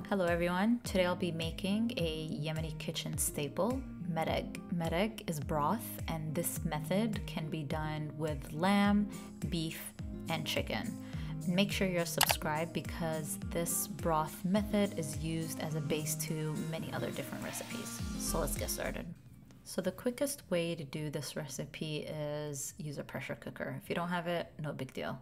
Hello everyone, today I'll be making a Yemeni kitchen staple, Marag. Marag is broth, and this method can be done with lamb, beef, and chicken. Make sure you're subscribed because this broth method is used as a base to many other different recipes. So let's get started. So the quickest way to do this recipe is use a pressure cooker. If you don't have it, no big deal.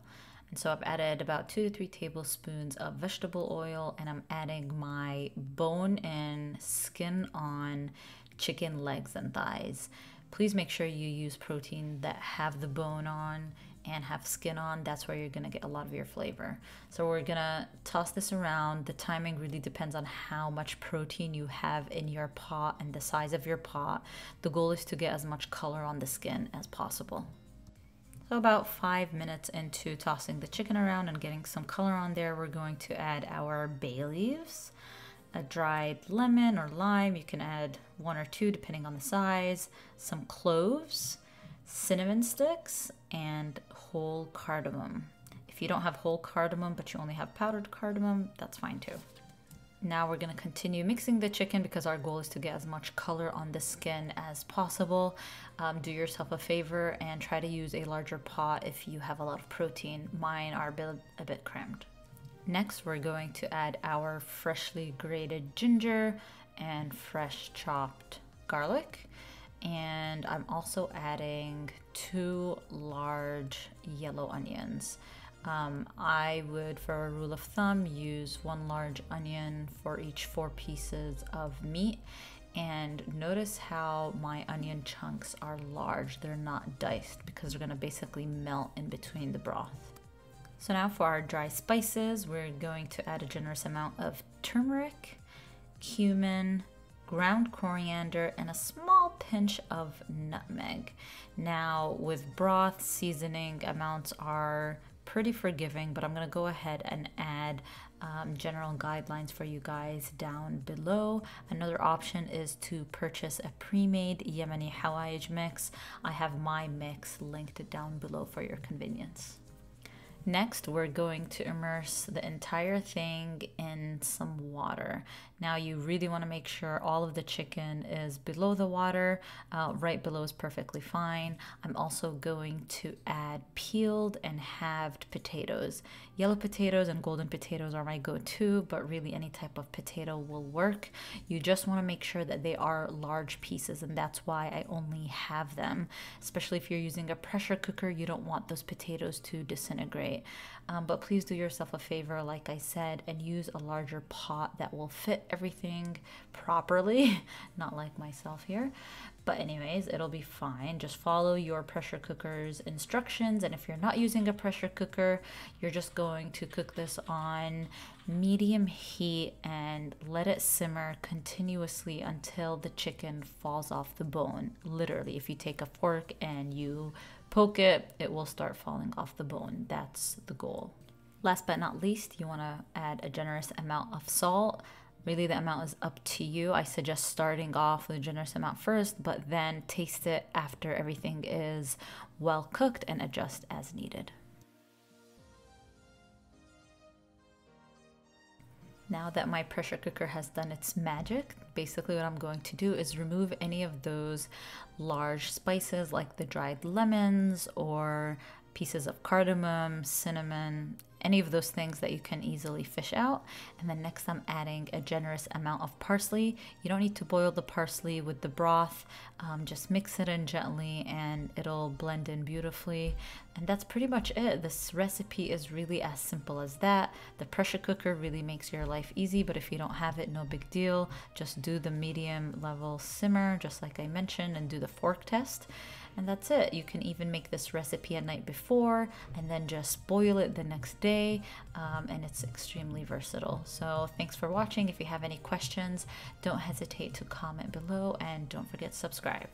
And so I've added about 2 to 3 tablespoons of vegetable oil, and I'm adding my bone-in, skin-on chicken legs and thighs. Please make sure you use protein that have the bone on and have skin on. That's where you're gonna get a lot of your flavor. So we're gonna toss this around. The timing really depends on how much protein you have in your pot and the size of your pot. The goal is to get as much color on the skin as possible. So about 5 minutes into tossing the chicken around and getting some color on there, we're going to add our bay leaves, a dried lemon or lime. You can add 1 or 2 depending on the size, some cloves, cinnamon sticks, and whole cardamom. If you don't have whole cardamom but you only have powdered cardamom, that's fine too. Now we're going to continue mixing the chicken because our goal is to get as much color on the skin as possible. Do yourself a favor and try to use a larger pot if you have a lot of protein. Mine are a bit cramped. Next, we're going to add our freshly grated ginger and fresh chopped garlic. And I'm also adding 2 large yellow onions. I would, for a rule of thumb, use 1 large onion for each 4 pieces of meat. And notice how my onion chunks are large. They're not diced because they're going to basically melt in between the broth. So now for our dry spices, we're going to add a generous amount of turmeric, cumin, ground coriander, and a small pinch of nutmeg. Now with broth, seasoning amounts are pretty forgiving, but I'm gonna go ahead and add general guidelines for you guys down below. Another option is to purchase a pre-made Yemeni Hawayij mix. I have my mix linked down below for your convenience. Next, we're going to immerse the entire thing in some water. Now you really want to make sure all of the chicken is below the water. Right below is perfectly fine. I'm also going to add peeled and halved potatoes. Yellow potatoes and golden potatoes are my go-to, but really any type of potato will work. You just want to make sure that they are large pieces, and that's why I only have them. Especially if you're using a pressure cooker, you don't want those potatoes to disintegrate. But please do yourself a favor, like I said, and use a larger pot that will fit everything properly. Not like myself here. But anyways, it'll be fine. Just follow your pressure cooker's instructions. And if you're not using a pressure cooker, you're just going to cook this on medium heat and let it simmer continuously until the chicken falls off the bone. Literally, if you take a fork and you poke it, it will start falling off the bone. That's the goal. Last but not least, you want to add a generous amount of salt. Really, the amount is up to you. I suggest starting off with a generous amount first, but then taste it after everything is well cooked and adjust as needed. Now that my pressure cooker has done its magic, basically what I'm going to do is remove any of those large spices like the dried lemons or pieces of cardamom, cinnamon, any of those things that you can easily fish out. And then next I'm adding a generous amount of parsley. You don't need to boil the parsley with the broth. Just mix it in gently and it'll blend in beautifully. And that's pretty much it. This recipe is really as simple as that. The pressure cooker really makes your life easy, but if you don't have it, no big deal. Just do the medium level simmer, just like I mentioned, and do the fork test. And that's it. You can even make this recipe a night before and then just boil it the next day, and it's extremely versatile. So thanks for watching. If you have any questions, don't hesitate to comment below and don't forget to subscribe.